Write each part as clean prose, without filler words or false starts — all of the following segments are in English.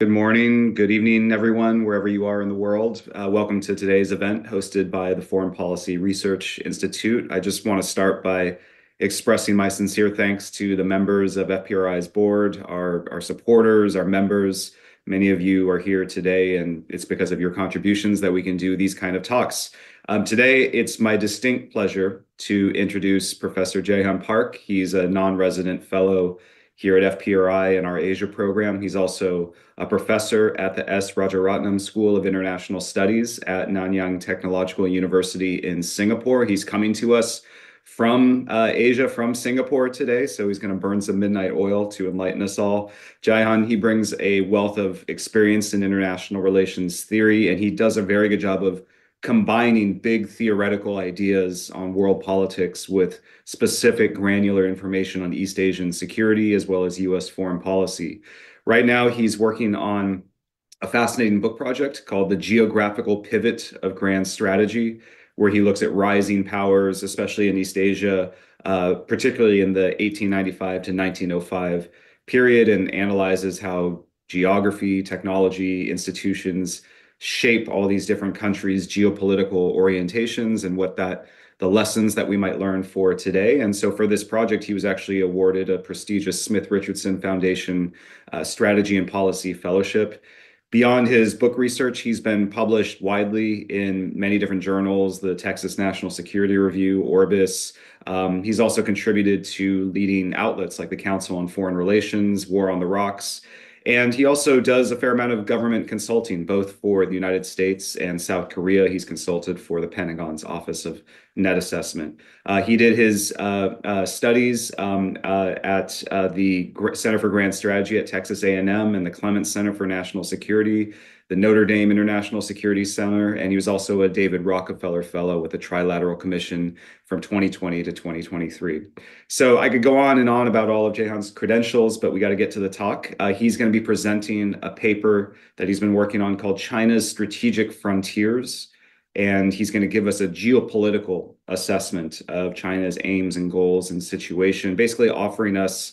Good morning, good evening, everyone, wherever you are in the world. Welcome to today's event hosted by the Foreign Policy Research Institute. I just want to start by expressing my sincere thanks to the members of FPRI's board, our supporters, our members. Many of you are here today, and it's because of your contributions that we can do these kind of talks. Today, it's my distinct pleasure to introduce Professor Jae-hyun Park. He's a non-resident fellow here at FPRI in our Asia program. He's also a professor at the S. Rajaratnam School of International Studies at Nanyang Technological University in Singapore. He's coming to us from Asia, from Singapore today, so he's going to burn some midnight oil to enlighten us all. Jae-hyun, he brings a wealth of experience in international relations theory, and he does a very good job of combining big theoretical ideas on world politics with specific granular information on East Asian security as well as U.S. foreign policy. Right now, he's working on a fascinating book project called The Geographical Pivot of Grand Strategy, where he looks at rising powers, especially in East Asia, particularly in the 1895 to 1905 period, and analyzes how geography, technology, institutions shape all these different countries' geopolitical orientations and the lessons that we might learn for today. And so for this project, he was actually awarded a prestigious Smith Richardson Foundation Strategy and Policy Fellowship. Beyond his book research, he's been published widely in many different journals, the Texas National Security Review, Orbis. He's also contributed to leading outlets like the Council on Foreign Relations, War on the Rocks, and he also does a fair amount of government consulting, both for the United States and South Korea. He's consulted for the Pentagon's Office of Net Assessment. He did his studies at the Center for Grand Strategy at Texas A&M and the Clements Center for National Security, the Notre Dame International Security Center, and he was also a David Rockefeller Fellow with the Trilateral Commission from 2020 to 2023. So I could go on and on about all of Jae-hyun's credentials, but we got to get to the talk. He's going to be presenting a paper that he's been working on called China's Strategic Frontiers, and he's going to give us a geopolitical assessment of China's aims and goals and situation, basically offering us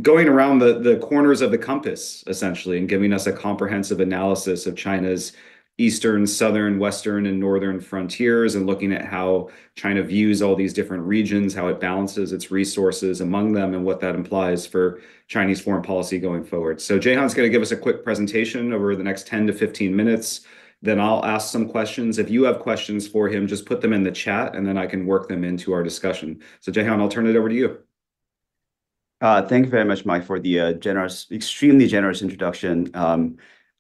going around the corners of the compass, essentially, and giving us a comprehensive analysis of China's eastern, southern, western, and northern frontiers, and looking at how China views all these different regions, how it balances its resources among them, and what that implies for Chinese foreign policy going forward. So Jae-hyun's going to give us a quick presentation over the next 10 to 15 minutes. Then I'll ask some questions. If you have questions for him, just put them in the chat, and then I can work them into our discussion. So Jae-hyun, I'll turn it over to you. Thank you very much, Mike, for the extremely generous introduction.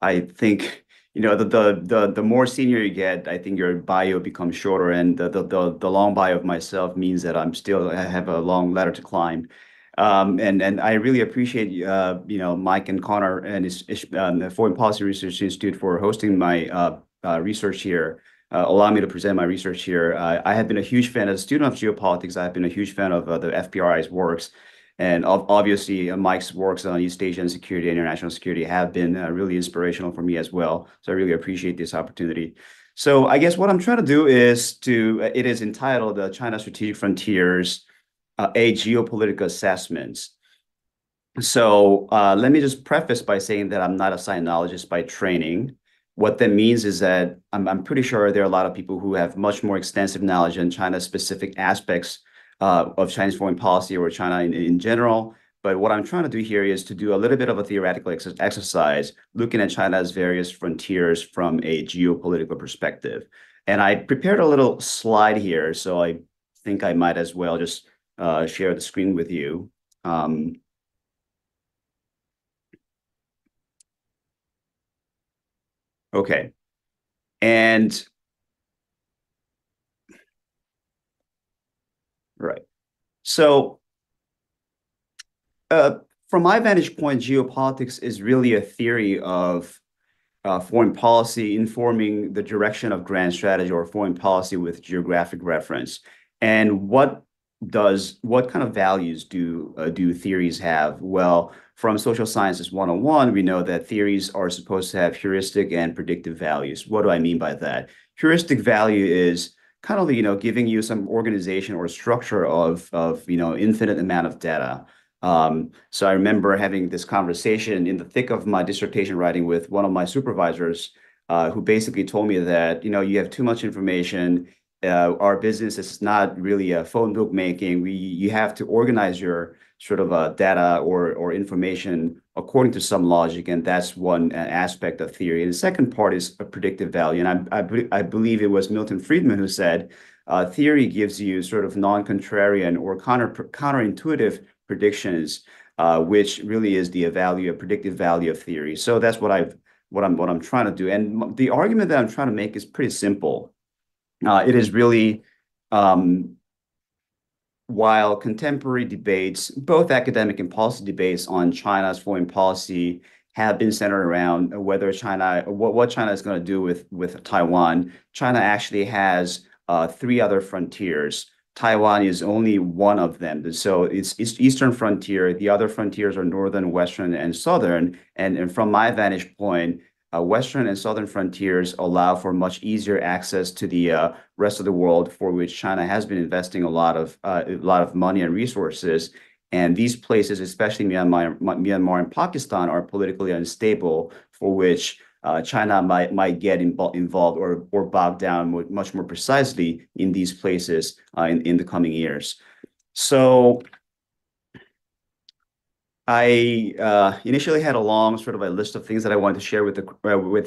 I think the more senior you get, I think your bio becomes shorter, and the long bio of myself means that I have a long ladder to climb. And I really appreciate Mike and Connor and the Foreign Policy Research Institute for hosting my research here. Allow me to present my research here. I have been a huge fan as a student of geopolitics. I've been a huge fan of the FPRI's works. And obviously, Mike's works on East Asian security and international security have been really inspirational for me as well. So I really appreciate this opportunity. So I guess what I'm trying to do is it is entitled China Strategic Frontiers, a Geopolitical Assessment. So let me just preface by saying that I'm not a sinologist by training. What that means is that I'm pretty sure there are a lot of people who have much more extensive knowledge on China-specific aspects of Chinese foreign policy or China in general. But what I'm trying to do here is to do a little bit of a theoretical exercise, looking at China's various frontiers from a geopolitical perspective. And I prepared a little slide here, so I think I might as well just share the screen with you. Okay. And right. So from my vantage point, geopolitics is really a theory of foreign policy informing the direction of grand strategy or foreign policy with geographic reference. And what kind of values do theories have? Well, from Social Sciences 101, we know that theories are supposed to have heuristic and predictive values. What do I mean by that? Heuristic value is kind of, giving you some organization or structure of infinite amount of data. So I remember having this conversation in the thick of my dissertation writing with one of my supervisors, who basically told me that, you have too much information. Our business is not really a phone book making. You have to organize your sort of data or information according to some logic, and that's one aspect of theory. And the second part is a predictive value. And I believe it was Milton Friedman who said, theory gives you sort of non-contrarian or counterintuitive predictions, which really is the predictive value of theory. So that's what I'm trying to do. And the argument that I'm trying to make is pretty simple. It is really, while contemporary debates, both academic and policy debates on China's foreign policy have been centered around whether what China is going to do with Taiwan. China actually has three other frontiers. Taiwan is only one of them. So it's eastern frontier. The other frontiers are northern, western, and southern. And from my vantage point, western and southern frontiers allow for much easier access to the rest of the world, for which China has been investing a lot of money and resources. And these places, especially Myanmar and Pakistan, are politically unstable, for which China might get involved or bogged down much more precisely in these places in the coming years. So I initially had a long sort of a list of things that I wanted to share with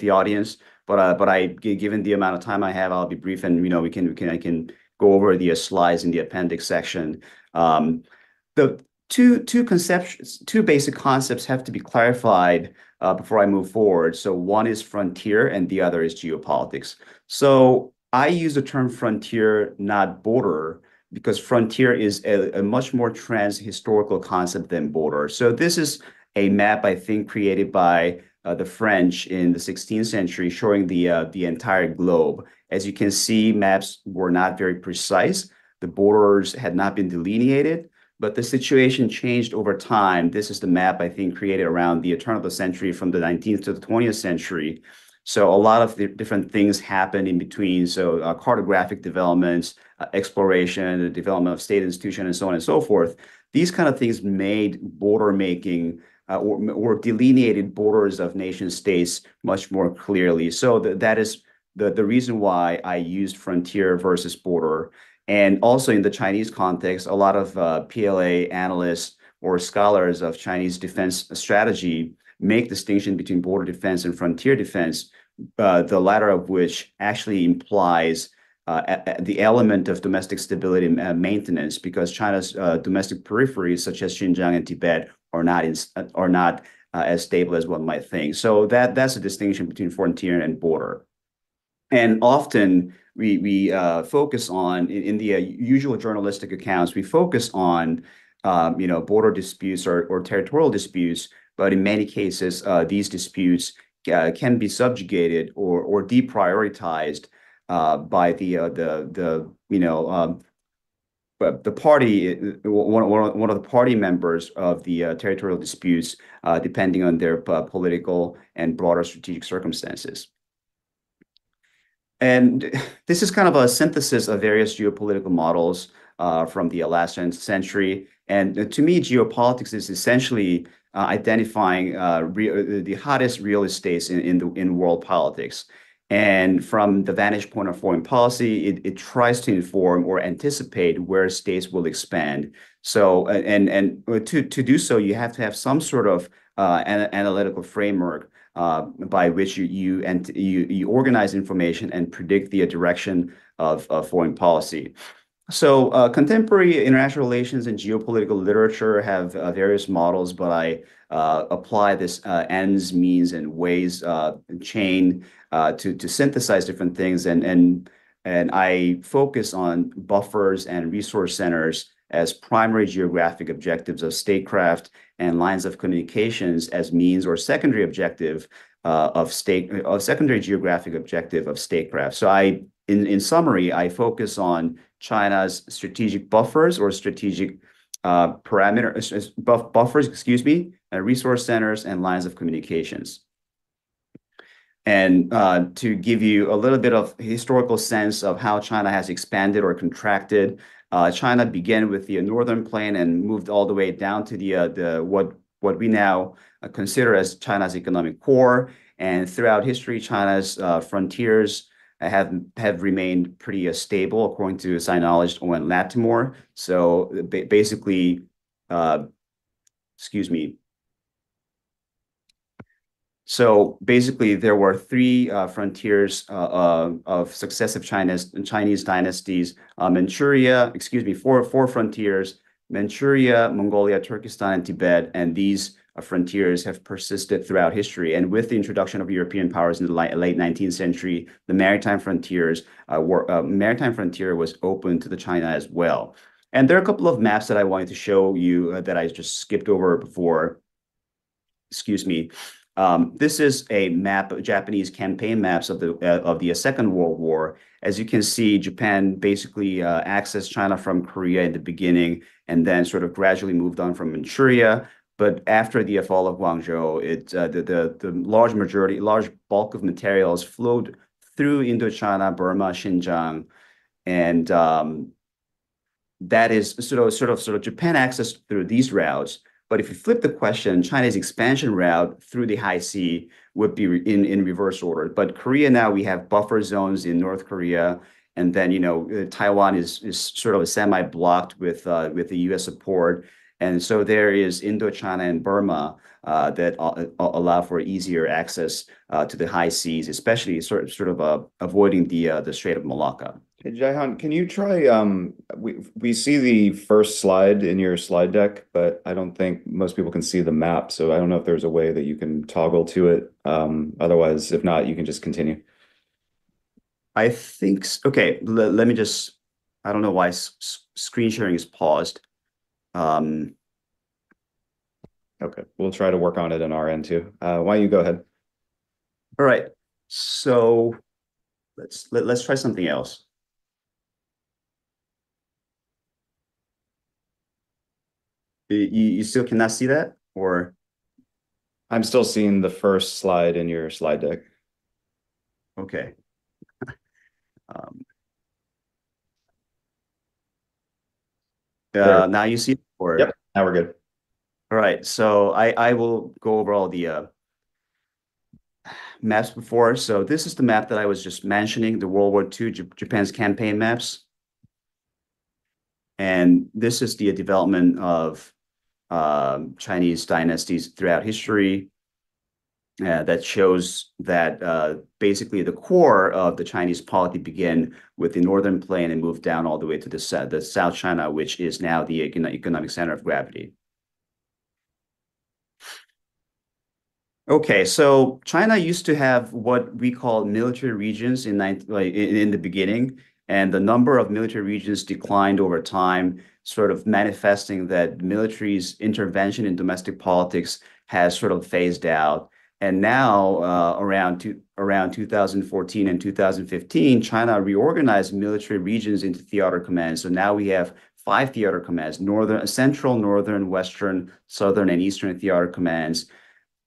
the audience, but given the amount of time I have, I'll be brief, and I can go over the slides in the appendix section. The two basic concepts have to be clarified before I move forward. So one is frontier, and the other is geopolitics. So I use the term frontier, not border, because frontier is a much more trans-historical concept than border. So this is a map, I think, created by the French in the 16th century, showing the entire globe. As you can see, maps were not very precise. The borders had not been delineated, but the situation changed over time. This is the map, I think, created around the turn of the century, from the 19th to the 20th century. So a lot of the different things happened in between. So cartographic developments, exploration, the development of state institutions, and so on and so forth. These kind of things made border making or delineated borders of nation states much more clearly. So that is the reason why I used frontier versus border. And also in the Chinese context, a lot of PLA analysts or scholars of Chinese defense strategy make distinction between border defense and frontier defense, the latter of which actually implies the element of domestic stability and maintenance, because China's domestic peripheries, such as Xinjiang and Tibet, are not as stable as one might think. So that's a distinction between frontier and border. And often we focus on, in the usual journalistic accounts, we focus on border disputes or territorial disputes, but in many cases these disputes can be subjugated or deprioritized by the party, one of the party members of the territorial disputes, depending on their political and broader strategic circumstances. And this is kind of a synthesis of various geopolitical models from the last century. And to me, geopolitics is essentially identifying the hottest real estates in world politics. And from the vantage point of foreign policy, it tries to inform or anticipate where states will expand. So, and to do so, you have to have some sort of analytical framework by which you organize information and predict the direction of foreign policy. So contemporary international relations and geopolitical literature have various models, but I apply this ends, means, and ways chain to synthesize different things, and I focus on buffers and resource centers as primary geographic objectives of statecraft, and lines of communications as means or secondary objective secondary geographic objective of statecraft. So in summary, I focus on China's strategic buffers or strategic buffers, resource centers and lines of communications. And to give you a little bit of historical sense of how China has expanded or contracted, China began with the northern plain and moved all the way down to the what we now consider as China's economic core. And throughout history, China's frontiers have remained pretty stable, according to Sinologist Owen Lattimore. So basically, excuse me. So basically, there were three frontiers of successive Chinese dynasties. Four frontiers: Manchuria, Mongolia, Turkestan, and Tibet. And these frontiers have persisted throughout history. And with the introduction of European powers in the late 19th century, the maritime frontier was open to the China as well. And there are a couple of maps that I wanted to show you that I just skipped over before. Excuse me. This is a map of Japanese campaign maps of the Second World War. As you can see, Japan basically accessed China from Korea in the beginning, and then sort of gradually moved on from Manchuria. But after the fall of Guangzhou, the large bulk of materials flowed through Indochina, Burma, Xinjiang, and that is sort of Japan accessed through these routes. But if you flip the question, China's expansion route through the high sea would be in reverse order. But Korea, now we have buffer zones in North Korea, and then Taiwan is sort of semi-blocked with the U.S. support, and so there is Indochina and Burma that allow for easier access to the high seas, especially sort of avoiding the Strait of Malacca. Hey, Jaihan, can you try, we see the first slide in your slide deck, but I don't think most people can see the map. So I don't know if there's a way that you can toggle to it. Otherwise, if not, you can just continue. I think, okay, let me just, I don't know why screen sharing is paused. Okay, we'll try to work on it on our end too. Why don't you go ahead? All right, so let's try something else. You still cannot see that, or? I'm still seeing the first slide in your slide deck. Okay. Now you see it, or? Yep, now we're good. All right, so I will go over all the maps before. So this is the map that I was just mentioning, the World War II Japan's campaign maps. And this is the development of Chinese dynasties throughout history that shows that basically the core of the Chinese polity began with the northern plain and moved down all the way to the South China, which is now the economic center of gravity. Okay, so China used to have what we call military regions in the beginning, and the number of military regions declined over time, sort of manifesting that military's intervention in domestic politics has sort of phased out. And now, around 2014 and 2015, China reorganized military regions into theater commands. So now we have 5 theater commands: Central, Northern, Western, Southern, and Eastern theater commands.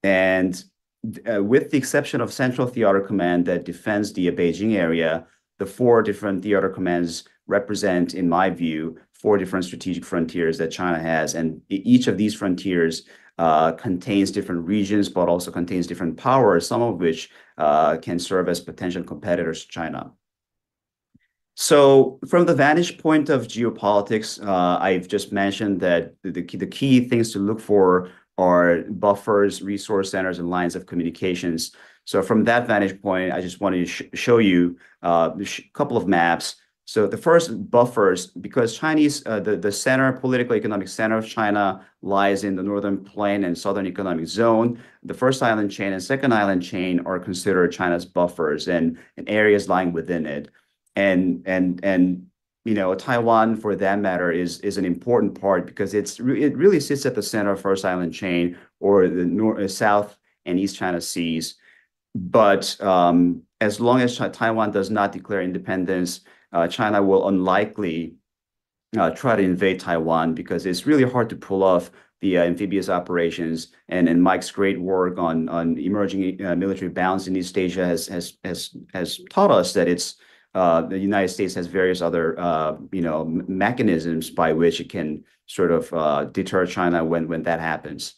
And with the exception of Central Theater Command that defends the Beijing area, the 4 different theater commands represent, in my view, 4 different strategic frontiers that China has. And each of these frontiers contains different regions, but also contains different powers, some of which can serve as potential competitors to China. So from the vantage point of geopolitics, I've just mentioned that the key things to look for are buffers, resource centers, and lines of communications. So from that vantage point, I just wanted to show you a couple of maps. So the first, buffers, because the center, political economic center of China lies in the northern plain and southern economic zone. The first island chain and second island chain are considered China's buffers and areas lying within it. And Taiwan, for that matter, is an important part because it really sits at the center of First Island Chain, or the South and East China Seas. But as long as Taiwan does not declare independence, China will unlikely try to invade Taiwan, because it's really hard to pull off the amphibious operations, and Mike's great work on emerging military balance in East Asia has taught us that the United States has various other mechanisms by which it can sort of deter China when that happens.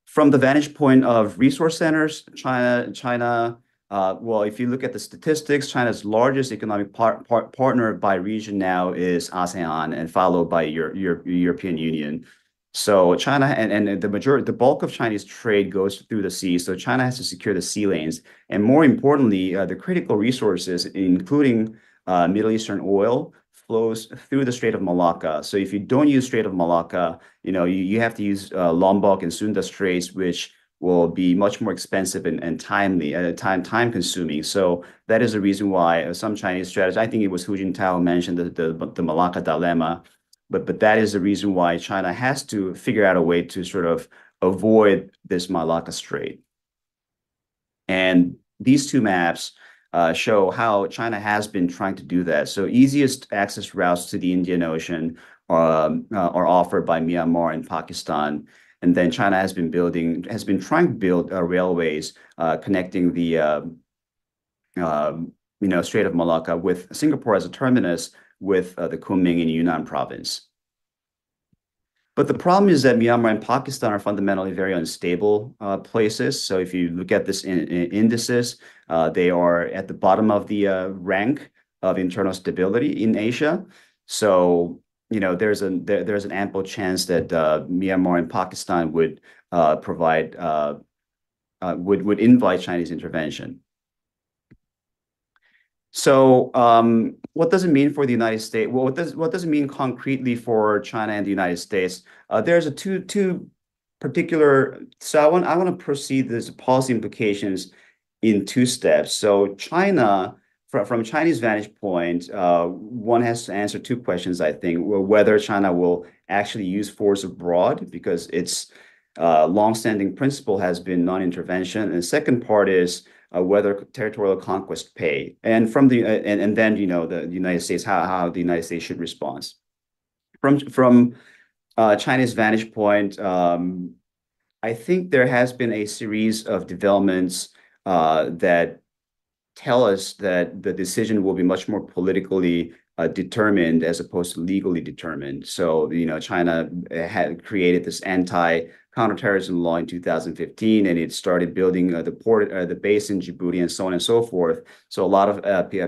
From the vantage point of resource centers, China. Well, if you look at the statistics, China's largest economic partner by region now is ASEAN, and followed by European Union. So China and the bulk of Chinese trade goes through the sea. So China has to secure the sea lanes, and more importantly, the critical resources, including Middle Eastern oil, flows through the Strait of Malacca. So if you don't use Strait of Malacca, you have to use Lombok and Sunda Straits, which will be much more expensive and time consuming. So that is the reason why some Chinese strategists, I think it was Hu Jintao mentioned the Malacca dilemma, but that is the reason why China has to figure out a way to sort of avoid this Malacca Strait. And these two maps show how China has been trying to do that. So easiest access routes to the Indian Ocean are offered by Myanmar and Pakistan. And then China has been trying to build railways connecting the Strait of Malacca with Singapore as a terminus with the Kunming in Yunnan province. But the problem is that Myanmar and Pakistan are fundamentally very unstable places. So if you look at this in indices, they are at the bottom of the rank of internal stability in Asia. So there's an ample chance that Myanmar and Pakistan would would invite Chinese intervention. So what does it mean for the United States? Well, what does it mean concretely for China and the United States? There's a two particular. So I want to proceed. There's policy implications in two steps. So China. From Chinese vantage point, one has to answer two questions, I think. Whether China will actually use force abroad, because its longstanding principle has been non-intervention. And the second part is whether territorial conquest pay. And from and then the United States, how the United States should respond. From China's vantage point, I think there has been a series of developments that tell us that the decision will be much more politically determined as opposed to legally determined. So, China had created this anti-counterterrorism law in 2015, and it started building the base in Djibouti and so on and so forth. So a lot of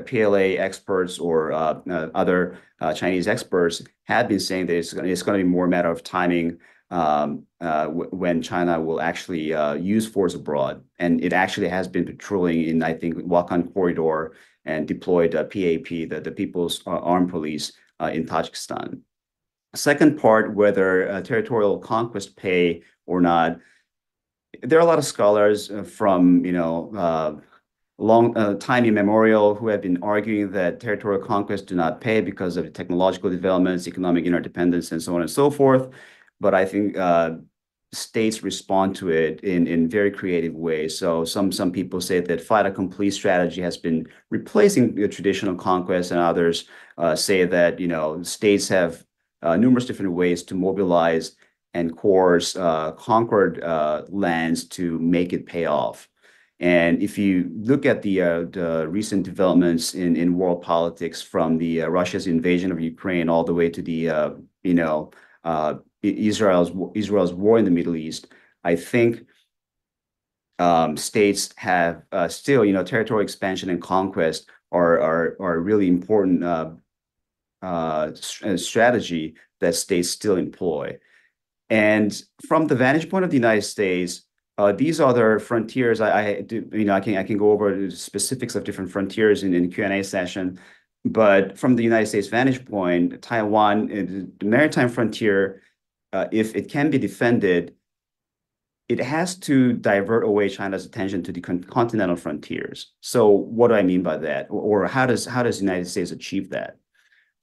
PLA experts or other Chinese experts have been saying that it's going to be more a matter of timing when China will actually use force abroad. And it actually has been patrolling in, I think, Wakhan Corridor and deployed PAP, the People's Armed Police in Tajikistan. Second part, whether territorial conquest pay or not, there are a lot of scholars from, long time immemorial who have been arguing that territorial conquest do not pay because of technological developments, economic interdependence, and so on and so forth. But I think states respond to it in very creative ways. So some people say that fait accompli strategy has been replacing the traditional conquest, and others say that states have numerous different ways to mobilize and coerce conquered lands to make it pay off. And if you look at the recent developments in world politics, from the Russia's invasion of Ukraine all the way to the Israel's war in the Middle East, I think states have still, territorial expansion and conquest are really important strategy that states still employ. And from the vantage point of the United States, these other frontiers, I can go over the specifics of different frontiers in the Q&A session. But from the United States vantage point, Taiwan, the maritime frontier, if it can be defended, it has to divert away China's attention to the continental frontiers. So what do I mean by that? Or how does the United States achieve that?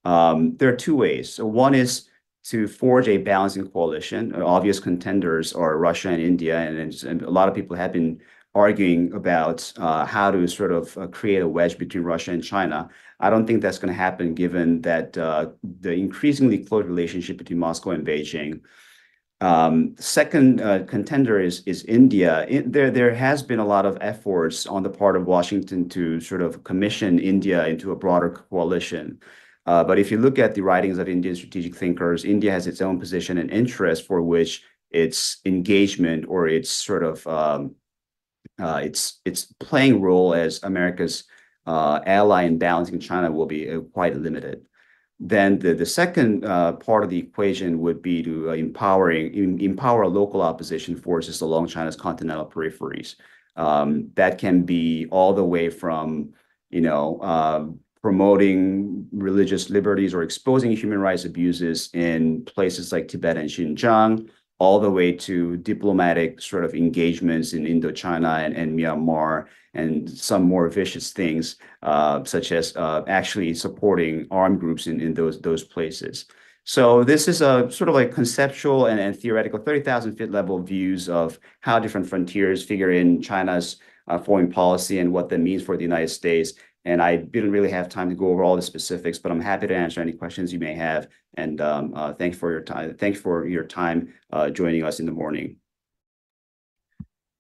There are two ways. So one is to forge a balancing coalition. Obvious contenders are Russia and India, and a lot of people have been arguing about how to sort of create a wedge between Russia and China. I don't think that's going to happen given that the increasingly close relationship between Moscow and Beijing. Second contender is India. There has been a lot of efforts on the part of Washington to sort of commission India into a broader coalition. But if you look at the writings of Indian strategic thinkers, India has its own position and interest for which its engagement or its sort of its playing role as America's ally in balancing China will be quite limited. Then the second part of the equation would be to empower local opposition forces along China's continental peripheries. That can be all the way from, promoting religious liberties or exposing human rights abuses in places like Tibet and Xinjiang, all the way to diplomatic sort of engagements in Indochina and Myanmar, and some more vicious things, such as actually supporting armed groups in those places. So this is a sort of like conceptual and theoretical 30,000-foot level views of how different frontiers figure in China's foreign policy and what that means for the United States. And I didn't really have time to go over all the specifics, but I'm happy to answer any questions you may have. And thanks for your time. Thanks for your time joining us in the morning.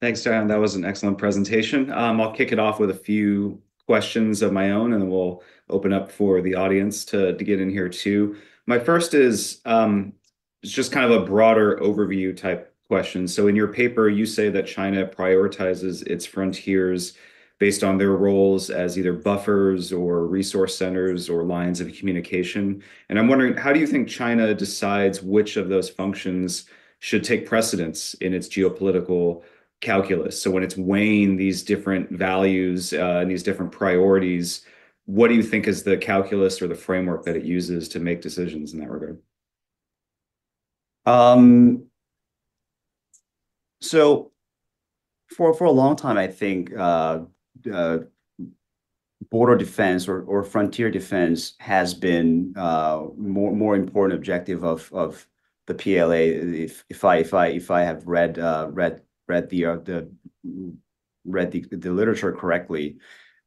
Thanks, Diane. That was an excellent presentation. I'll kick it off with a few questions of my own, and then we'll open up for the audience to get in here too. My first is it's just kind of a broader overview type question. So in your paper, you say that China prioritizes its frontiers based on their roles as either buffers or resource centers or lines of communication. And I'm wondering, how do you think China decides which of those functions should take precedence in its geopolitical calculus? So when it's weighing these different values and these different priorities, what do you think is the calculus or the framework that it uses to make decisions in that regard? So for a long time, I think border defense or frontier defense has been more important objective of the PLA. If I have read the literature correctly,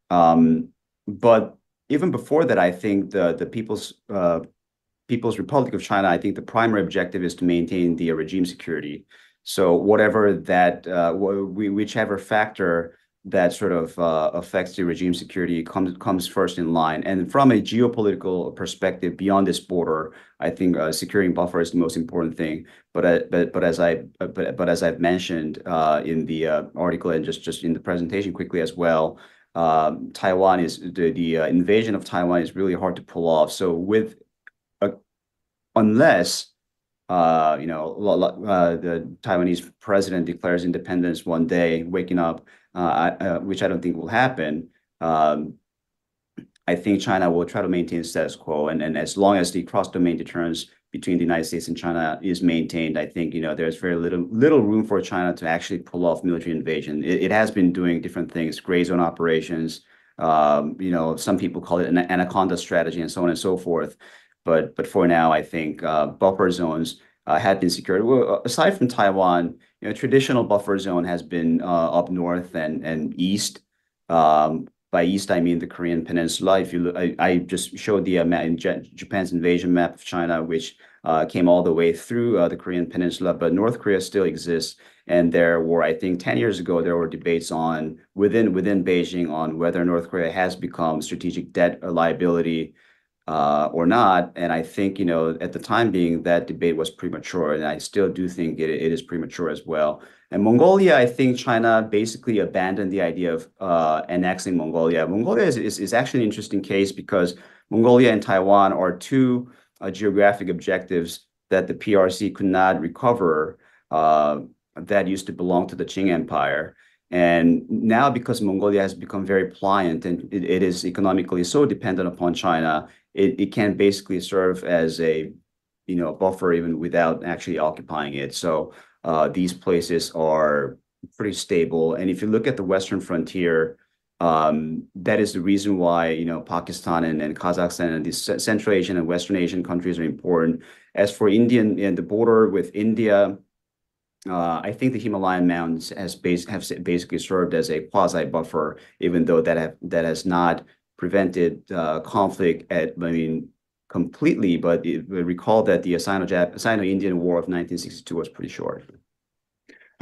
but even before that, I think the People's Republic of China, I think the primary objective is to maintain the regime security. So whatever that, whichever factor that sort of affects the regime security comes first in line. And from a geopolitical perspective, beyond this border, I think securing buffer is the most important thing. But as I've mentioned in the article and just in the presentation quickly as well, Taiwan is the invasion of Taiwan is really hard to pull off. So unless the Taiwanese president declares independence one day, waking up, which I don't think will happen, I think China will try to maintain status quo. And as long as the cross-domain deterrence between the United States and China is maintained, I think there's very little room for China to actually pull off military invasion. It has been doing different things, gray zone operations. Some people call it an anaconda strategy, and so on and so forth. But for now, I think buffer zones have been secured. Well, aside from Taiwan, traditional buffer zone has been up north and east. By east, I mean the Korean Peninsula. If you look, I just showed the Japan's invasion map of China, which came all the way through the Korean Peninsula, but North Korea still exists. And there were, I think, 10 years ago, there were debates within Beijing on whether North Korea has become strategic debt liability or not. And I think, at the time being, that debate was premature. And I still do think it is premature as well. And Mongolia, I think China basically abandoned the idea of annexing Mongolia. Mongolia is actually an interesting case because Mongolia and Taiwan are two geographic objectives that the PRC could not recover that used to belong to the Qing Empire. And now, because Mongolia has become very pliant and it is economically so dependent upon China, it can basically serve as a buffer even without actually occupying it. So these places are pretty stable. And if you look at the Western frontier, that is the reason why Pakistan and Kazakhstan and these Central Asian and Western Asian countries are important. As for India and the border with India, I think the Himalayan mountains have basically served as a quasi buffer, even though that has not prevented conflict completely. But recall that the Sino-Indian War of 1962 was pretty short.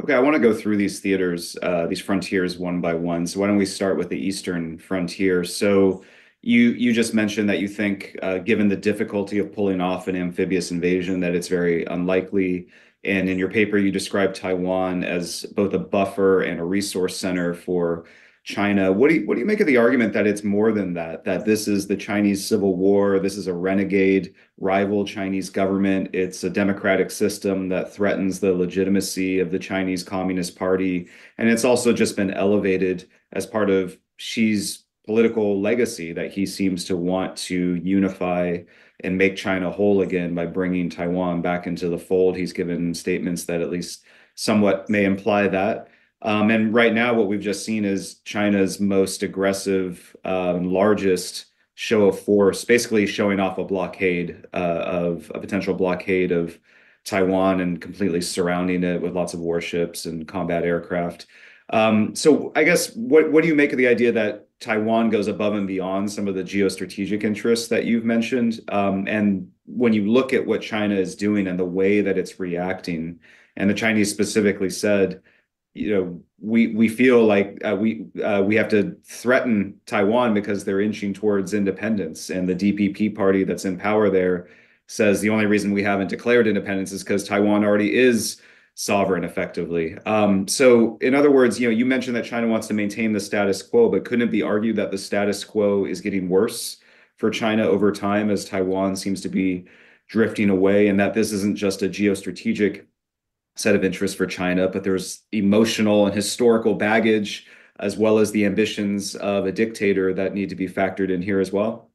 Okay, I want to go through these these frontiers one by one. So why don't we start with the eastern frontier? So you just mentioned that you think, given the difficulty of pulling off an amphibious invasion, that it's very unlikely. And in your paper, you describe Taiwan as both a buffer and a resource center for China. What do you make of the argument that it's more than that? That this is the Chinese Civil War, this is a renegade rival Chinese government, it's a democratic system that threatens the legitimacy of the Chinese Communist Party, and it's also just been elevated as part of Xi's political legacy that he seems to want to unify and make China whole again by bringing Taiwan back into the fold. He's given statements that at least somewhat may imply that. And right now, what we've just seen is China's most aggressive, largest show of force, basically showing off a blockade of a potential blockade of Taiwan and completely surrounding it with lots of warships and combat aircraft. So I guess what do you make of the idea that Taiwan goes above and beyond some of the geostrategic interests that you've mentioned? And when you look at what China is doing and the way that it's reacting, and the Chinese specifically said, we feel like we have to threaten Taiwan because they're inching towards independence, and the DPP party that's in power there says the only reason we haven't declared independence is because Taiwan already is sovereign effectively. So in other words, you mentioned that China wants to maintain the status quo, but couldn't it be argued that the status quo is getting worse for China over time as Taiwan seems to be drifting away, and that this isn't just a geostrategic set of interests for China, but there's emotional and historical baggage as well as the ambitions of a dictator that need to be factored in here as well?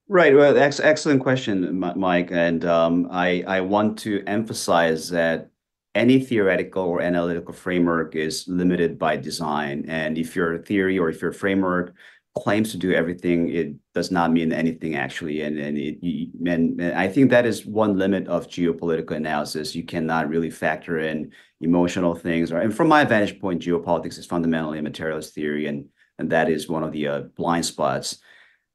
Right. Well, excellent question, Mike. And I want to emphasize that any theoretical or analytical framework is limited by design. And if your theory or if your framework claims to do everything, it does not mean anything actually. And I think that is one limit of geopolitical analysis. You cannot really factor in emotional things. And from my vantage point, geopolitics is fundamentally a materialist theory, and that is one of the blind spots.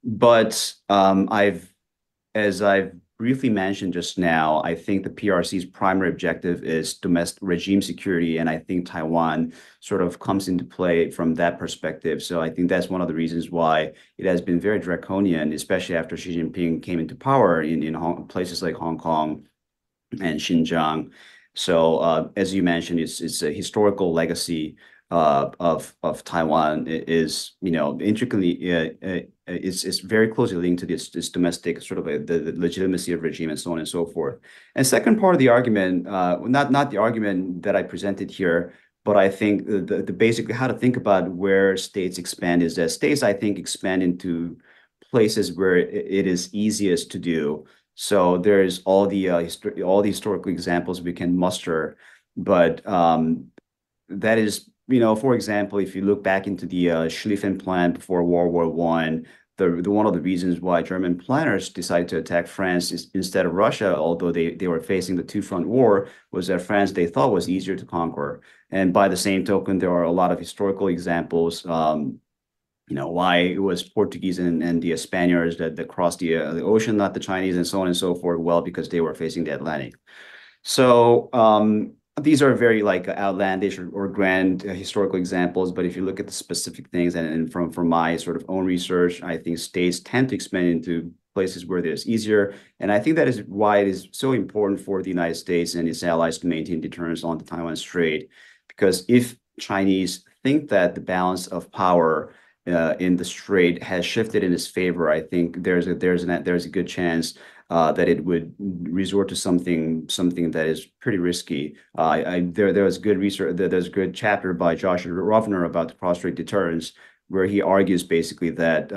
But as I've briefly mentioned just now, I think the PRC's primary objective is domestic regime security, and I think Taiwan sort of comes into play from that perspective. So I think that's one of the reasons why it has been very draconian, especially after Xi Jinping came into power in places like Hong Kong and Xinjiang. So as you mentioned, it's a historical legacy of Taiwan is intricately it's very closely linked to this domestic sort of the legitimacy of regime and so on and so forth. And second part of the argument, not the argument that I presented here, but I think the basically how to think about where states expand is that states, I think, expand into places where it is easiest to do. So there's all the historical examples we can muster, but that is, for example, if you look back into the Schlieffen Plan before World War I, the one of the reasons why German planners decided to attack France instead of Russia, although they were facing the two-front war, was that France they thought was easier to conquer. And by the same token, there are a lot of historical examples. Why it was Portuguese and the Spaniards that crossed the ocean, not the Chinese, and so on and so forth. Well, because they were facing the Atlantic. So these are very outlandish or grand historical examples, but if you look at the specific things and from my sort of own research, I think states tend to expand into places where it's easier. And I think that is why it is so important for the United States and its allies to maintain deterrence on the Taiwan Strait. Because if Chinese think that the balance of power in the Strait has shifted in its favor, I think there's a good chance that it would resort to something that is pretty risky. There was good research. There's a good chapter by Joshua Rovner about the cross-strait deterrence, where he argues basically that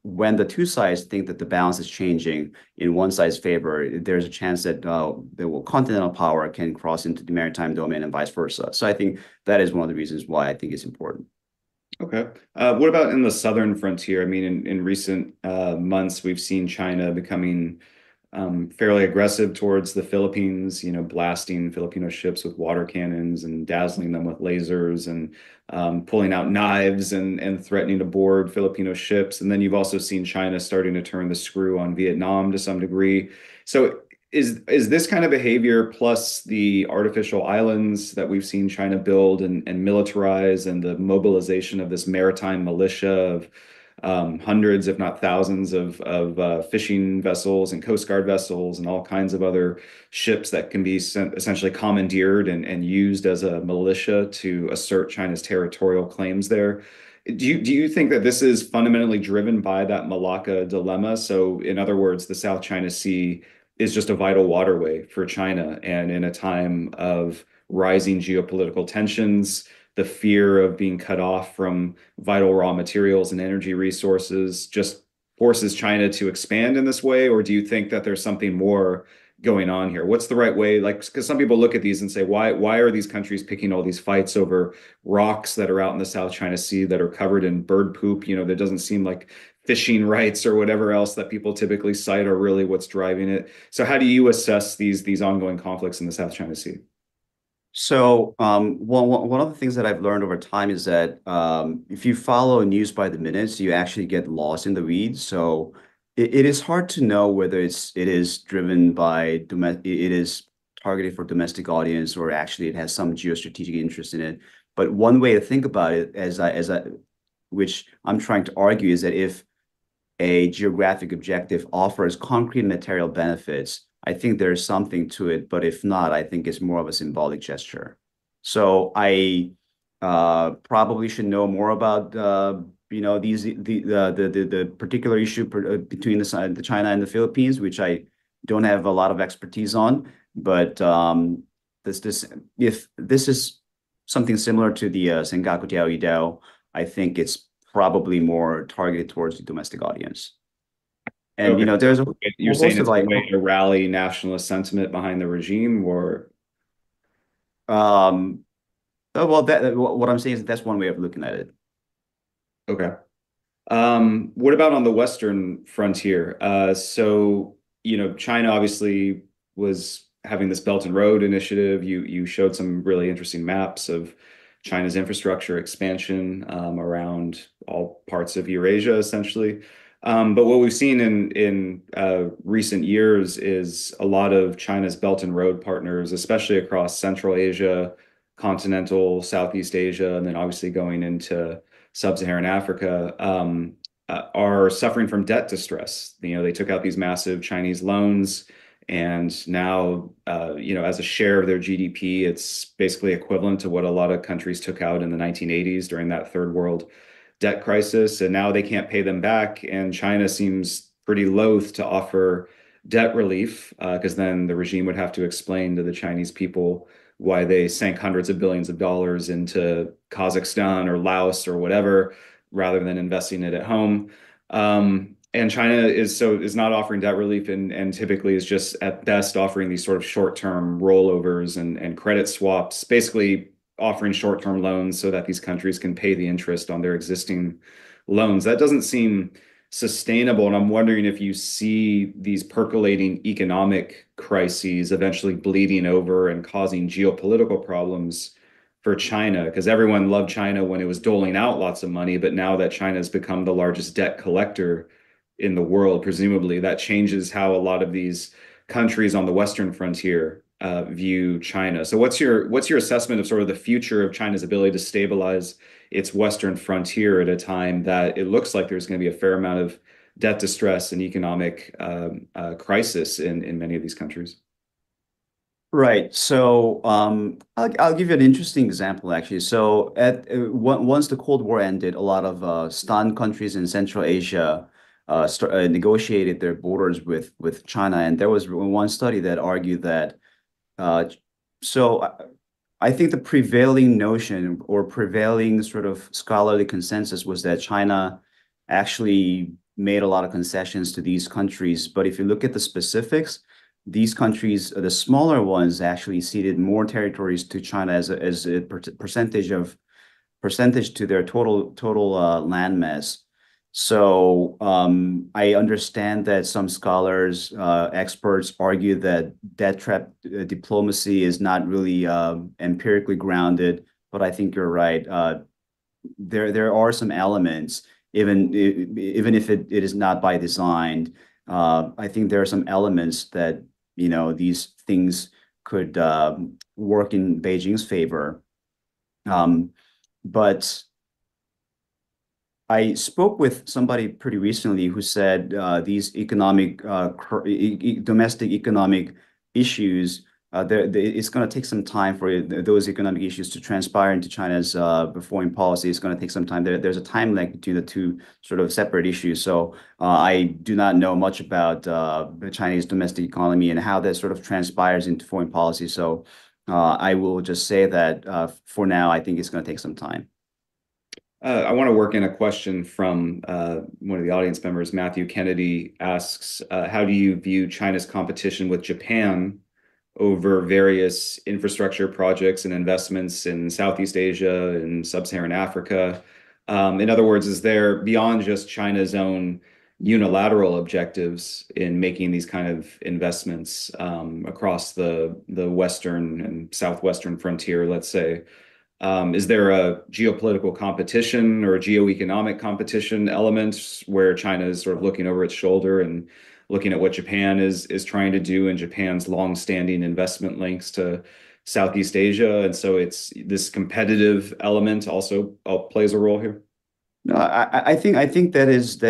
when the two sides think that the balance is changing in one side's favor, there's a chance that continental power can cross into the maritime domain and vice versa. So I think that is one of the reasons why I think it's important. Okay. What about in the southern frontier? I mean, in recent months, we've seen China becoming fairly aggressive towards the Philippines, blasting Filipino ships with water cannons and dazzling them with lasers and pulling out knives and threatening to board Filipino ships. And then you've also seen China starting to turn the screw on Vietnam to some degree. So is this kind of behavior plus the artificial islands that we've seen China build and militarize and the mobilization of this maritime militia of hundreds, if not thousands, of fishing vessels and Coast Guard vessels and all kinds of other ships that can be essentially commandeered and used as a militia to assert China's territorial claims there. Do you think that this is fundamentally driven by that Malacca dilemma? So, in other words, the South China Sea is just a vital waterway for China, and in a time of rising geopolitical tensions, the fear of being cut off from vital raw materials and energy resources just forces China to expand in this way? Or do you think that there's something more going on here? What's the right way? Like, because some people look at these and say, why are these countries picking all these fights over rocks that are out in the South China Sea that are covered in bird poop? That doesn't seem like fishing rights or whatever else that people typically cite are really what's driving it. So how do you assess these ongoing conflicts in the South China Sea? So one of the things that I've learned over time is that if you follow news by the minutes, you actually get lost in the weeds. So it is hard to know whether it is driven by it is targeted for domestic audience or actually it has some geostrategic interest in it. But one way to think about it, which I'm trying to argue, is that if a geographic objective offers concrete material benefits, I think there's something to it, but if not, I think it's more of a symbolic gesture. So I probably should know more about the particular issue between the China and the Philippines, which I don't have a lot of expertise on. But if this is something similar to the Sengaku Diao Idao, I think it's probably more targeted towards the domestic audience. And Okay. there's You're saying it's a way to rally nationalist sentiment behind the regime, or well, what I'm saying is that's one way of looking at it. okay. What about on the Western frontier? So, China obviously was having this Belt and Road Initiative. You showed some really interesting maps of China's infrastructure expansion around all parts of Eurasia, essentially. But what we've seen in recent years is a lot of China's Belt and Road partners, especially across Central Asia, continental Southeast Asia, and then obviously going into Sub-Saharan Africa, are suffering from debt distress. They took out these massive Chinese loans, and now, as a share of their GDP, it's basically equivalent to what a lot of countries took out in the 1980s during that third world debt crisis. And now they can't pay them back. And China seems pretty loath to offer debt relief because then the regime would have to explain to the Chinese people why they sank hundreds of billions of dollars into Kazakhstan or Laos or whatever, rather than investing it at home. And China is not offering debt relief and typically is just at best offering these sort of short-term rollovers and credit swaps, basically offering short-term loans so that these countries can pay the interest on their existing loans. That doesn't seem sustainable. And I'm wondering if you see these percolating economic crises eventually bleeding over and causing geopolitical problems for China, because everyone loved China when it was doling out lots of money, but now that China has become the largest debt collector in the world, presumably that changes how a lot of these countries on the Western frontier view China. So what's your assessment of sort of the future of China's ability to stabilize its Western frontier at a time that it looks like there's going to be a fair amount of debt distress and economic crisis in many of these countries? Right. So I'll give you an interesting example, actually. So once the Cold War ended, a lot of stunned countries in Central Asia negotiated their borders with China, and there was one study that argued that. So I think the prevailing notion or prevailing sort of scholarly consensus was that China actually made a lot of concessions to these countries. But if you look at the specifics, these countries, the smaller ones, actually ceded more territories to China as a percentage to their total land mass. So I understand that some scholars, experts argue that debt trap diplomacy is not really empirically grounded, but I think you're right. There are some elements, even if it is not by design. I think there are some elements that these things could work in Beijing's favor. But I spoke with somebody pretty recently who said these domestic economic issues, it's going to take some time for those economic issues to transpire into China's foreign policy. It's going to take some time. There's a time lag between the two sort of separate issues. So I do not know much about the Chinese domestic economy and how that sort of transpires into foreign policy. So I will just say that for now, I think it's going to take some time. I want to work in a question from one of the audience members. Matthew Kennedy asks, how do you view China's competition with Japan over various infrastructure projects and investments in Southeast Asia and Sub-Saharan Africa? In other words, is there, beyond just China's own unilateral objectives in making these kind of investments across the western and southwestern frontier, let's say, is there a geopolitical competition or a geoeconomic competition element where China is sort of looking over its shoulder and looking at what Japan is trying to do and Japan's long-standing investment links to Southeast Asia, and so it's this competitive element also plays a role here? No, I think that is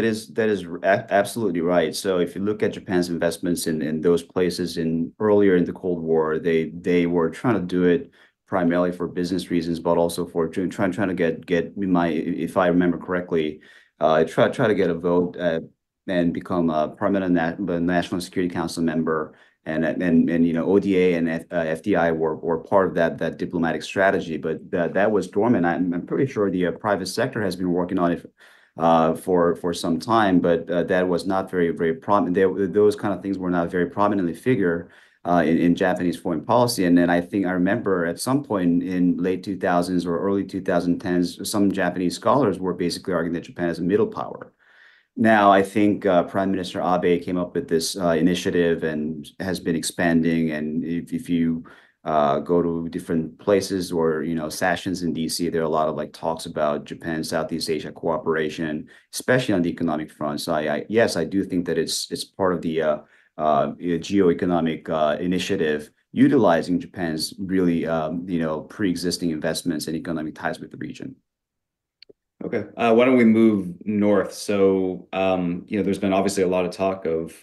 absolutely right. So if you look at Japan's investments in those places earlier in the Cold War, they were trying to do it primarily for business reasons, but also for trying to get if I remember correctly, try to get a vote and become a permanent National Security Council member, and ODA and FDI were part of that diplomatic strategy, but that was dormant. I'm pretty sure the private sector has been working on it for some time, but that was not very prominent. Those kind of things were not very prominently figured in Japanese foreign policy. And then I remember at some point in late 2000s or early 2010s, some Japanese scholars were basically arguing that Japan is a middle power. Now, I think Prime Minister Abe came up with this initiative and has been expanding. And if you go to different places or sessions in DC, there are a lot of talks about Japan Southeast Asia cooperation, especially on the economic front. So yes, I do think that it's part of the geoeconomic initiative utilizing Japan's really pre-existing investments and economic ties with the region. Okay, why don't we move north? So there's been obviously a lot of talk of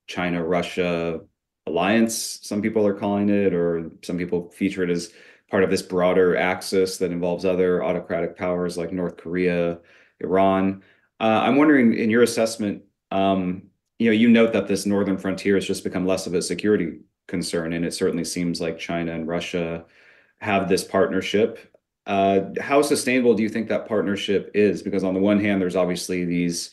China-Russia alliance, some people are calling it, or some people feature it as part of this broader axis that involves other autocratic powers like North Korea, Iran. I'm wondering, in your assessment, you note that this northern frontier has just become less of a security concern, and it certainly seems like China and Russia have this partnership. How sustainable do you think that partnership is? Because on the one hand, there's obviously these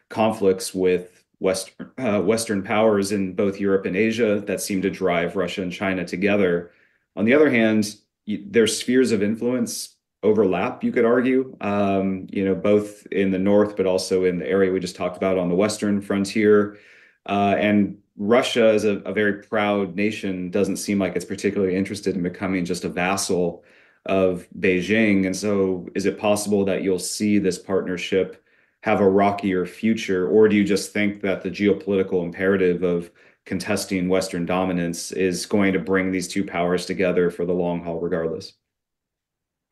conflicts with Western powers in both Europe and Asia that seem to drive Russia and China together. On the other hand, their spheres of influence overlap, you could argue, both in the north, but also in the area we just talked about on the western frontier. And Russia, as a very proud nation, doesn't seem like it's particularly interested in becoming just a vassal of Beijing. And so is it possible that you'll see this partnership have a rockier future, or do you just think that the geopolitical imperative of contesting Western dominance is going to bring these two powers together for the long haul regardless?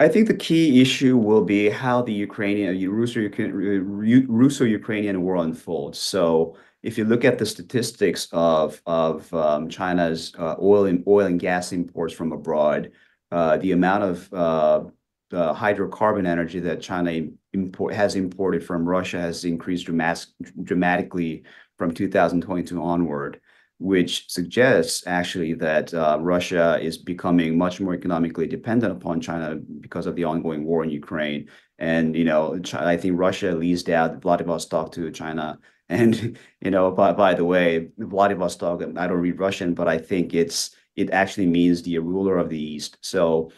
I think the key issue will be how the Russo-Ukrainian war unfolds. So if you look at the statistics of China's oil and gas imports from abroad, the amount of hydrocarbon energy that China has imported from Russia has increased dramatically from 2022 onward, which suggests actually that Russia is becoming much more economically dependent upon China because of the ongoing war in Ukraine. And I think Russia leased out Vladivostok to China. And by the way, Vladivostok, I don't read Russian, but I think it actually means the ruler of the East. So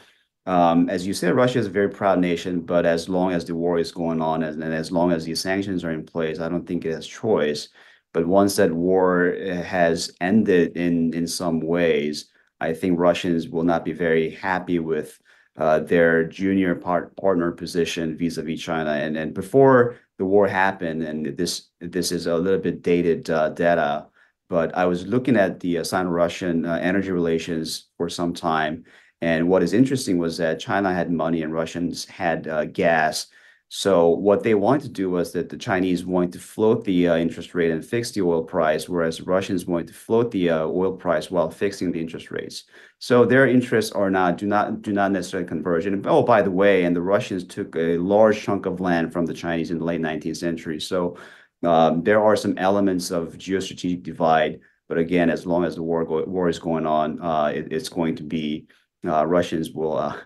As you said, Russia is a very proud nation, but as long as the war is going on and as long as these sanctions are in place, I don't think it has choice. But once that war has ended in some ways, I think Russians will not be very happy with their junior partner position vis-a-vis China. And before the war happened, and this is a little bit dated data, but I was looking at the Sino-Russian energy relations for some time. And what is interesting was that China had money and Russians had gas. So what they wanted to do was that the Chinese wanted to float the interest rate and fix the oil price, whereas the Russians wanted to float the oil price while fixing the interest rates. So their interests do not necessarily converge. And oh, by the way, and the Russians took a large chunk of land from the Chinese in the late 19th century. So there are some elements of geostrategic divide. But again, as long as the war is going on, it's going to be Russians will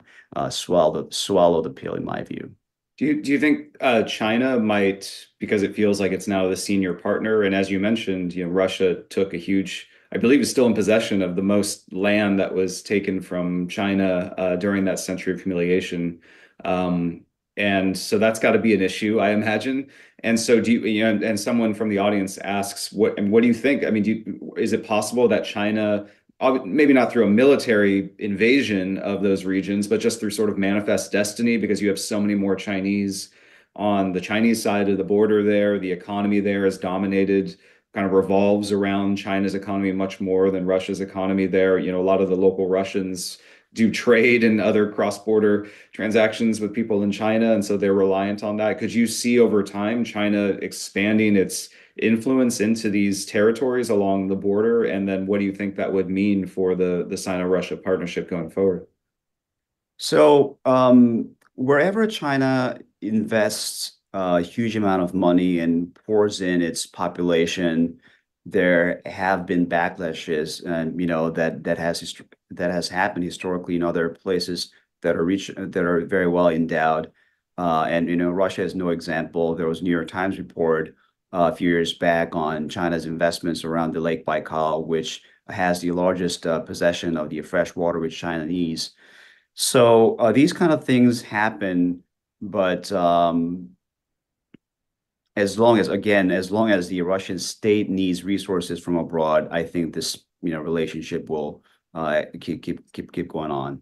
swallow the pill, in my view. Do you think China might, because it feels like it's now the senior partner, and as you mentioned, Russia took a huge, I believe, is still in possession of the most land that was taken from China during that century of humiliation, and so that's got to be an issue, I imagine. And so, and someone from the audience asks, what do you think? I mean, is it possible that China, maybe not through a military invasion of those regions, but just through sort of manifest destiny, because you have so many more Chinese on the Chinese side of the border there. The economy there is dominated, kind of revolves around China's economy much more than Russia's economy there. A lot of the local Russians do trade and other cross-border transactions with people in China, and so they're reliant on that. Could you see over time China expanding its influence into these territories along the border? And then what do you think that would mean for the Sino-Russia partnership going forward? So wherever China invests a huge amount of money and pours in its population, there have been backlashes, and that has happened historically in other places that are very well endowed. And Russia is no example. There was a New York Times report a few years back on China's investments around the Lake Baikal, which has the largest possession of the fresh water which China needs. So these kind of things happen, but as long as the Russian state needs resources from abroad, I think this relationship will keep going on.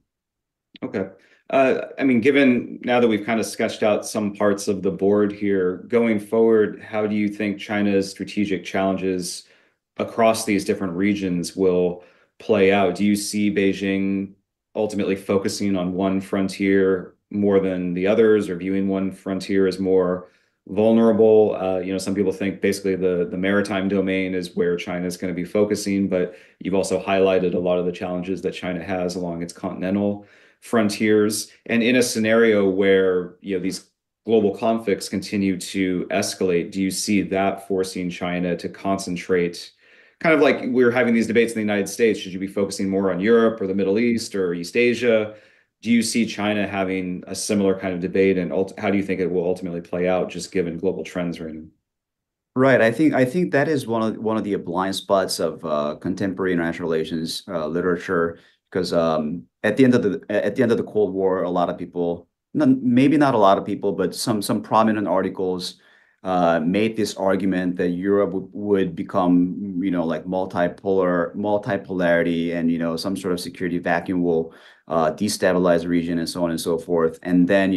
Okay. I mean, given now that we've kind of sketched out some parts of the board here, going forward, how do you think China's strategic challenges across these different regions will play out? Do you see Beijing ultimately focusing on one frontier more than the others, or viewing one frontier as more vulnerable? Some people think basically the maritime domain is where China is going to be focusing, but you've also highlighted a lot of the challenges that China has along its continental frontiers. And in a scenario where these global conflicts continue to escalate, do you see that forcing China to concentrate, kind of like we're having these debates in the United States? Should you be focusing more on Europe or the Middle East or East Asia? Do you see China having a similar kind of debate, and how do you think it will ultimately play out, just given global trends right now? Right. I think that is one of the blind spots of contemporary international relations literature, because at the end of the Cold War, a lot of people, maybe not a lot of people, but some prominent articles made this argument that Europe would become, like multipolarity, and some sort of security vacuum will destabilize the region and so on and so forth. And then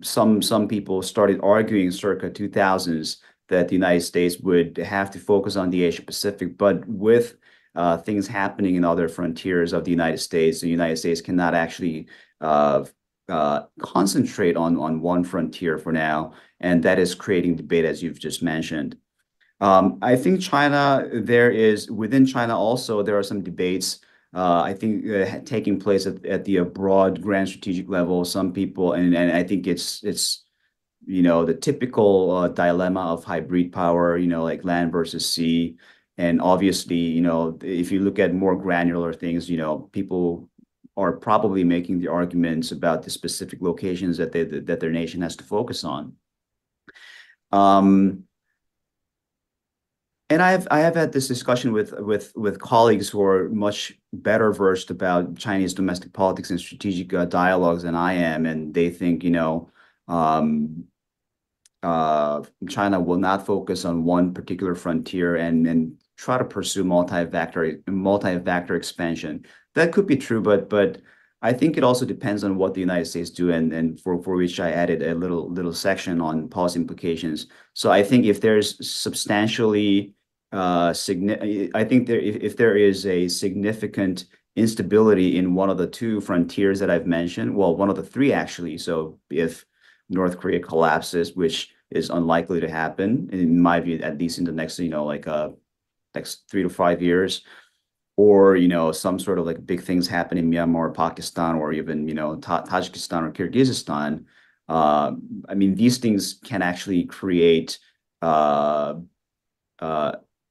some people started arguing circa 2000s that the United States would have to focus on the Asia Pacific, but with things happening in other frontiers of the United States cannot actually concentrate on one frontier for now, and that is creating debate, as you've just mentioned. I think within China also, there are some debates, I think, taking place at the broad grand strategic level. Some people, and I think it's the typical dilemma of hybrid power, like land versus sea. And obviously, if you look at more granular things, people are probably making the arguments about the specific locations that their nation has to focus on. And I have had this discussion with colleagues who are much better versed about Chinese domestic politics and strategic dialogues than I am, and they think, um, China will not focus on one particular frontier and try to pursue multi-vector expansion. That could be true, but I think it also depends on what the United States do, and for which I added a little section on policy implications. So I think if there's substantially I think if there is a significant instability in one of the two frontiers that I've mentioned, well, one of the three actually. So if North Korea collapses, which is unlikely to happen, in my view, at least in the next, next 3 to 5 years, or, some sort of like big things happen in Myanmar or Pakistan, or even, Tajikistan or Kyrgyzstan. I mean, these things can actually create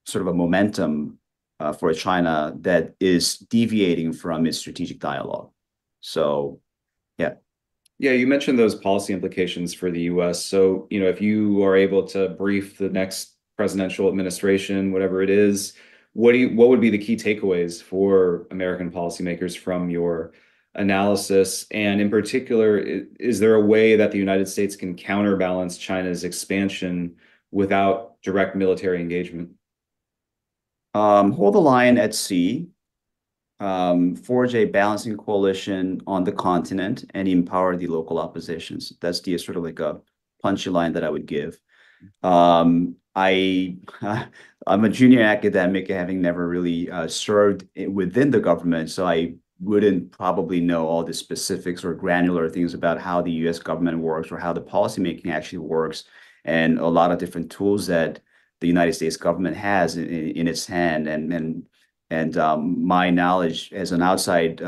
sort of a momentum for China that is deviating from its strategic dialogue. So, yeah. Yeah, you mentioned those policy implications for the US. So, if you are able to brief the next presidential administration, whatever it is, what would be the key takeaways for American policymakers from your analysis? And in particular, is there a way that the United States can counterbalance China's expansion without direct military engagement? Hold the line at sea, forge a balancing coalition on the continent, and empower the local oppositions. That's the sort of like a punchy line that I would give. I'm a junior academic, having never really served within the government, so I wouldn't probably know all the specifics or granular things about how the U.S. government works or how the policymaking actually works, and a lot of different tools that the United States government has in its hand, and my knowledge as an outside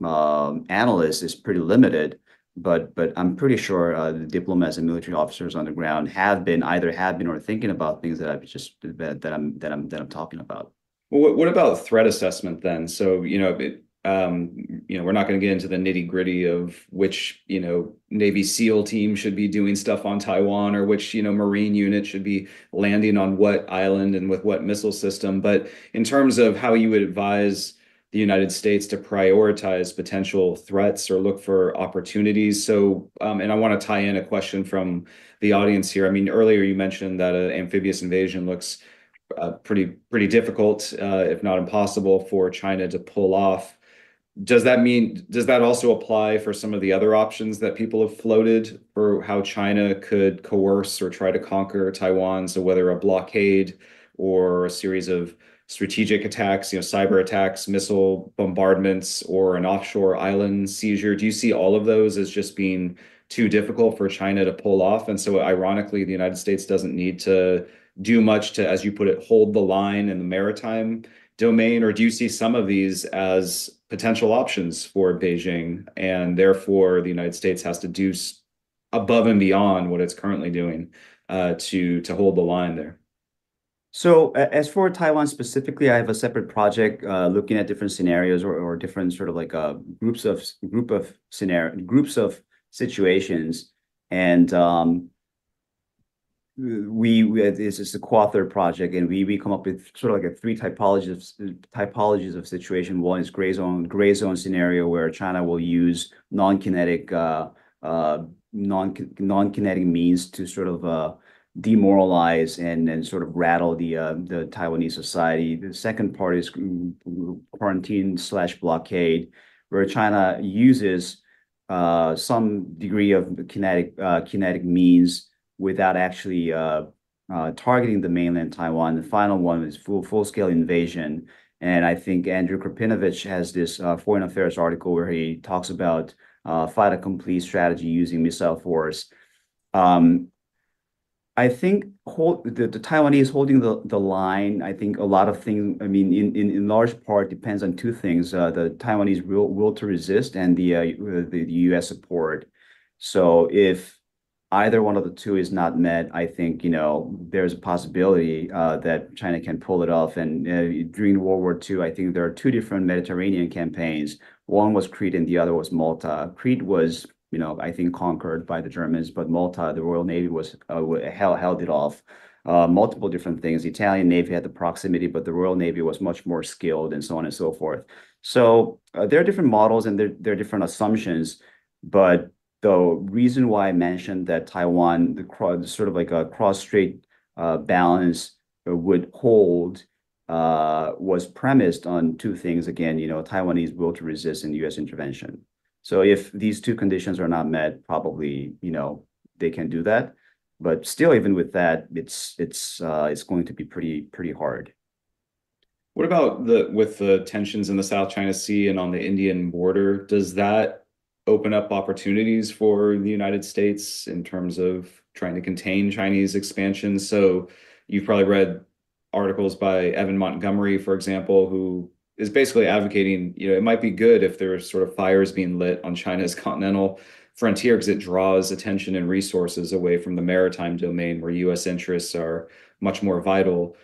analyst is pretty limited. But I'm pretty sure the diplomats and military officers on the ground have been or thinking about things that I'm talking about. Well, what about threat assessment then? So, we're not going to get into the nitty-gritty of which, Navy SEAL team should be doing stuff on Taiwan, or which, Marine unit should be landing on what island and with what missile system. But in terms of how you would advise the United States to prioritize potential threats or look for opportunities. So, and I want to tie in a question from the audience here. I mean, earlier you mentioned that an amphibious invasion looks pretty difficult, if not impossible, for China to pull off. Does that also apply for some of the other options that people have floated for how China could coerce or try to conquer Taiwan? So whether a blockade or a series of strategic attacks, cyber attacks, missile bombardments, or an offshore island seizure, do you see all of those as just being too difficult for China to pull off? And so ironically, the United States doesn't need to do much to, as you put it, hold the line in the maritime domain? Or do you see some of these as potential options for Beijing, and therefore the United States has to do above and beyond what it's currently doing to hold the line there? So as for Taiwan specifically, I have a separate project looking at different scenarios or different sort of like groups of situations, and this is a co-author project, and we come up with sort of like three typologies of situation. One is gray zone scenario, where China will use non-kinetic means to sort of demoralize and sort of rattle the Taiwanese society. The second part is quarantine/blockade, where China uses some degree of kinetic means without actually targeting the mainland Taiwan. The final one is full-scale invasion. And I think Andrew Krapinovich has this Foreign Affairs article where he talks about fait accompli strategy using missile force. I think the Taiwanese holding the line. I think a lot of things, I mean, in large part depends on two things: the Taiwanese will to resist and the U.S. support. So if either one of the two is not met, I think, there's a possibility that China can pull it off. And during World War II, I think there are two different Mediterranean campaigns. One was Crete and the other was Malta. Crete was, I think, conquered by the Germans, but Malta, the Royal Navy held it off. multiple different things. The Italian Navy had the proximity, but the Royal Navy was much more skilled and so on and so forth. So there are different models and there are different assumptions, but the reason why I mentioned that Taiwan, the sort of like a cross-strait balance would hold was premised on two things. Again, Taiwanese will to resist in U.S. intervention. So if these two conditions are not met, probably, they can do that. But still, even with that, it's going to be pretty hard. What about with the tensions in the South China Sea and on the Indian border? Does that open up opportunities for the United States in terms of trying to contain Chinese expansion? So you've probably read articles by Evan Montgomery, for example, who is basically advocating, it might be good if there's sort of fires being lit on China's continental frontier because it draws attention and resources away from the maritime domain where U.S. interests are much more vital.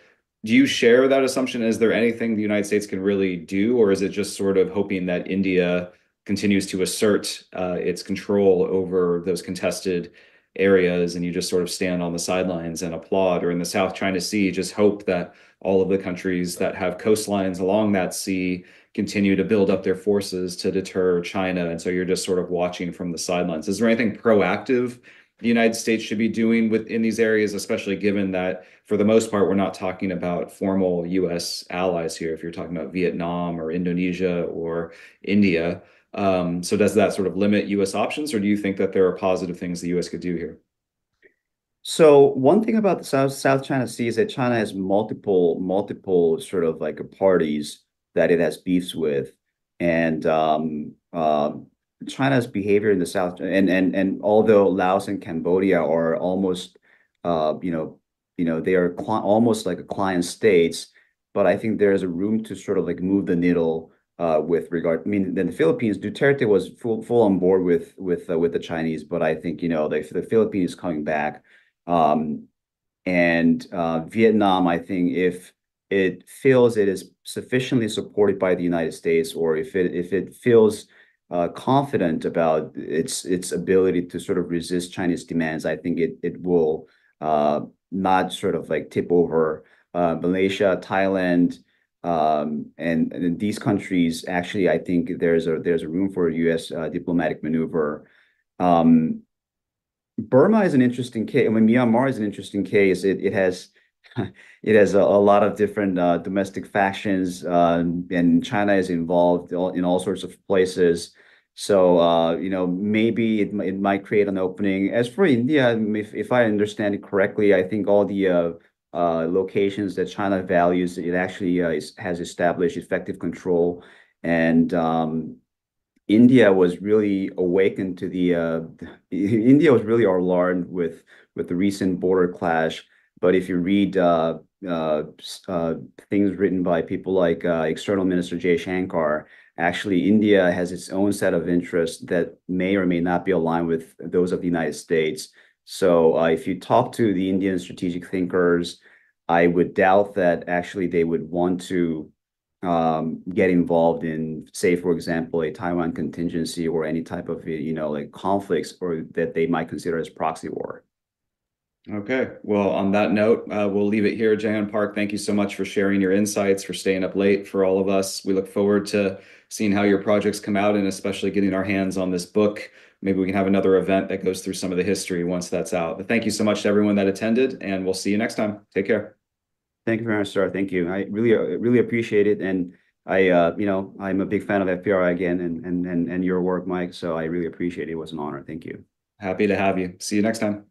Do you share that assumption? Is there anything the United States can really do, or is it just sort of hoping that India continues to assert its control over those contested areas and you just sort of stand on the sidelines and applaud? Or in the South China Sea, just hope that all of the countries that have coastlines along that sea continue to build up their forces to deter China, and so you're just sort of watching from the sidelines? Is there anything proactive the United States should be doing within these areas, especially given that for the most part, we're not talking about formal US allies here, if you're talking about Vietnam or Indonesia or India? So does that sort of limit US options, or do you think that there are positive things the US could do here? So one thing about the South China Sea is that China has multiple sort of like parties that it has beefs with, and China's behavior in the South, and although Laos and Cambodia are almost, they are almost like a client states, but I think there's a room to sort of like move the needle with regard. I mean, then the Philippines, Duterte was full on board with the Chinese, but I think the Philippines is coming back, and Vietnam, I think if it feels it is sufficiently supported by the United States, or if it feels confident about its ability to sort of resist Chinese demands, I think it will not sort of like tip over. Malaysia, Thailand, and these countries, actually, I think there's a room for a U.S. Diplomatic maneuver. Burma is an interesting case. I mean, Myanmar is an interesting case. It has it has a lot of different domestic factions, and China is involved in all sorts of places. So, maybe it might create an opening. As for India, if I understand it correctly, I think all the locations that China values, it actually has established effective control. And India was really awakened to India was really alarmed with the recent border clash. But if you read things written by people like External Minister Jay Shankar, actually India has its own set of interests that may or may not be aligned with those of the United States. So if you talk to the Indian strategic thinkers, I would doubt that actually they would want to get involved in, say, for example, a Taiwan contingency or any type of, like conflicts or that they might consider as proxy war. Okay. Well, on that note, we'll leave it here. Jaehyun Park, thank you so much for sharing your insights, for staying up late for all of us. We look forward to seeing how your projects come out and especially getting our hands on this book. Maybe we can have another event that goes through some of the history once that's out. But thank you so much to everyone that attended, and we'll see you next time. Take care. Thank you very much, sir. Thank you. I really appreciate it. And I'm a big fan of FPRI again and your work, Mike. So I really appreciate it. It was an honor. Thank you. Happy to have you. See you next time.